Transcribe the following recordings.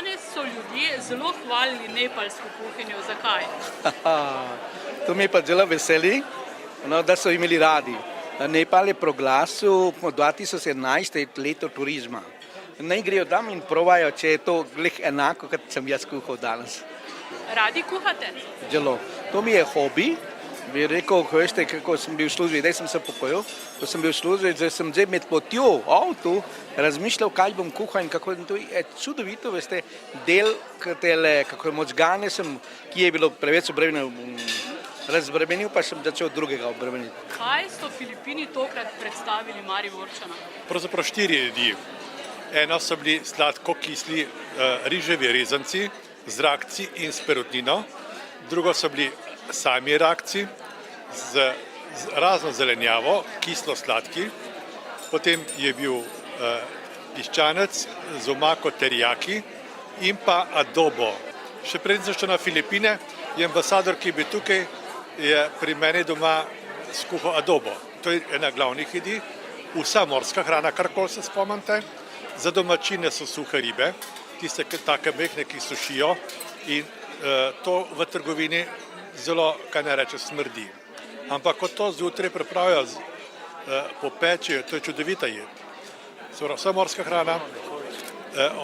Danes so ljudje zelo hvalili nepalsko kuhinjo. Zakaj? To me pa zelo veseli, no, da so imeli radi. Nepal je proglasil 2017 leto turizma. Naj grejo tam in provajo, če je to glih enako, kot sem jaz kuhal danes. Radi kuhate? Zelo. To mi je hobi. Bi rekel, veste, kako sem bil v službi, zdaj sem se pokojil, ko sem bil v službi, zdaj sem med potjo v avtu razmišljal, kaj bom kuhal in kako. To je čudovito, veste, del tele, kako možgane sem, ki je bilo preveč razbremenil, pa sem začel drugega obremeniti. Kaj so Filipini tokrat predstavili Mariborčanom? Pravzaprav 4 jedi. Eno so bili sladko-kisli riževi rezanci z rakci in s perutnino, drugo so bili sami rakci z razno zelenjavo, kislo-sladki, potem je bil piščanec z omako teriyaki in pa adobo. Še preden sem šel na Filipine, je ambasador, ki je bil tukaj, je pri meni doma skuhal adobo. To je ena glavnih jedi, vsa morska hrana, karkoli se spomnite. Za domačine so suhe ribe, tiste take mehne, ki sušijo in to v trgovini zelo, kaj ne reče, smrdi. Ampak ko to zjutraj pripravijo, popečejo, to je čudovita jed. Vsa morska hrana,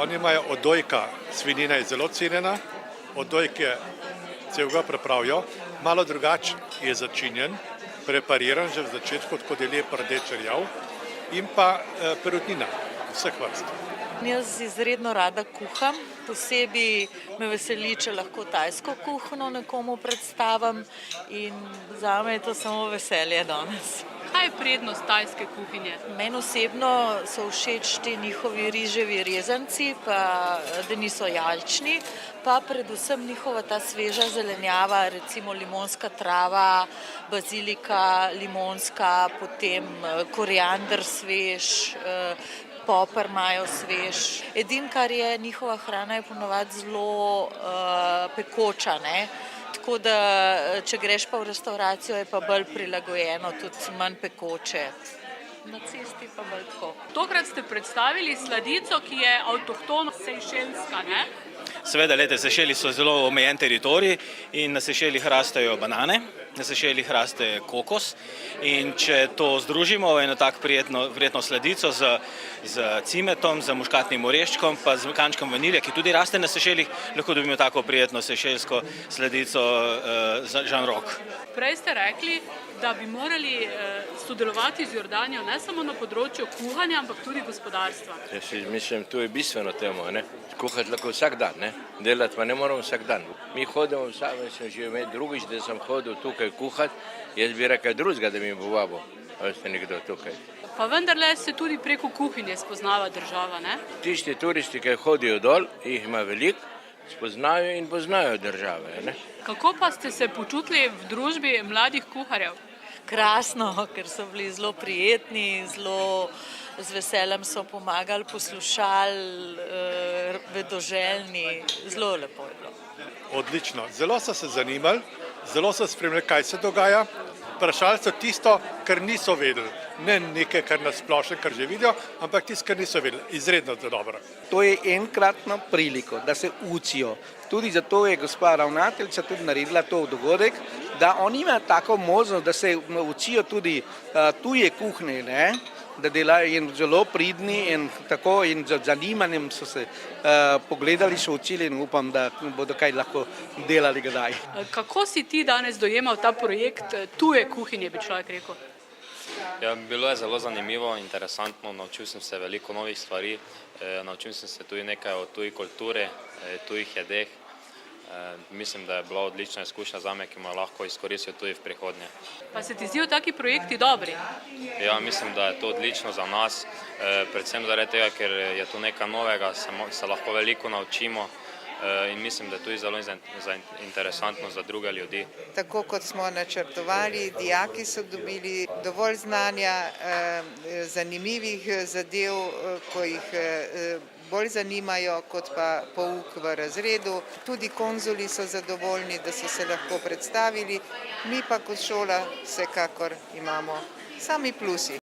oni imajo odojka, svinjina je zelo cenjena, odojke celega pripravijo, malo drugače je začinjen, prepariran že v začetku, tako da je lep rdeč rjav, in pa perutnina vseh vrst. Jaz izredno rada kuham, posebej me veseli, če lahko tajsko kuhinjo nekomu predstavim in zame je to samo veselje danes. Kaj je prednost tajske kuhinje? Meni osebno so všeč ti njihovi riževi rezanci, pa da niso jalčni, pa predvsem njihova ta sveža zelenjava, recimo limonska trava, bazilika limonska, potem koriander svež, poper imajo svež. Edino, kar je njihova hrana, je ponovadi zelo pekoča, ne? Tako da, če greš pa v restauracijo, je pa bolj prilagojeno, tudi manj pekoče. Na cesti pa bolj tako. Tokrat ste predstavili sladico, ki je avtohtona sejšelska, ne? Seveda, Sejšeli so zelo omejen teritorij in na Sejšelih rastejo banane, na Sejšelih raste kokos in če to združimo v eno tako prijetno sladico z cimetom, z muškatnim oreščkom pa z kančkom vanilje, ki tudi raste na Sejšelih, lahko dobimo tako prijetno sejšelsko sladico Jean Rock. Prej ste rekli, da bi morali sodelovati z Jordanijo ne samo na področju kuhanja, ampak tudi gospodarstva. Mislim, to je bistveno temu, ne? Kuhati lahko vsak dan, ne? Delati pa ne moramo vsak dan. Mi hodimo vsak, sem že imel drugič, da sem hodil tukaj kuhati, jaz bi rekel drugega, da mi bo vabo, veste nekdo tukaj. Pa vendarle se tudi preko kuhinje spoznava država, ne? Tisti turisti, ki hodijo dol, jih ima veliko, spoznajo in poznajo države, ne? Kako pa ste se počutili v družbi mladih kuharjev? Krasno, ker so bili zelo prijetni, zelo z veseljem so pomagali, poslušali, vedoželjni, zelo lepo je bilo. Odlično, zelo so se zanimali, zelo so spremljali, kaj se dogaja, vprašali so tisto, kar niso vedeli, ne nekaj, kar na splošno, kar že vidijo, ampak tisto, kar niso vedeli, izredno dobro. To je enkratna priliko, da se učijo. Tudi zato je gospa ravnateljica tudi naredila to dogodek, da oni imajo tako možnost, da se učijo tudi tuje kuhnje, ne? Da delajo in zelo pridni in tako in z zanimanjem so se pogledali, so učili in upam, da bodo kaj lahko delali kdaj. Kako si ti danes dojemal ta projekt tuje kuhinje, bi človek rekel? Ja, bilo je zelo zanimivo, interesantno, naučil sem se veliko novih stvari, naučil sem se tudi nekaj o tuji kulturi, tujih jedeh. Mislim, da je bila odlična izkušnja zame, ki mu lahko izkoristil tudi v prihodnje. Pa se ti zdijo taki projekti dobri? Ja, mislim, da je to odlično za nas, predvsem zaradi tega, ker je to nekaj novega, se lahko veliko naučimo in mislim, da je tudi zelo interesantno za druge ljudi. Tako kot smo načrtovali, dijaki so dobili dovolj znanja, zanimivih zadev, ko jih bolj zanimajo kot pa pouk v razredu. Tudi konzuli so zadovoljni, da so se lahko predstavili, mi pa kot šola vsekakor imamo sami plusi.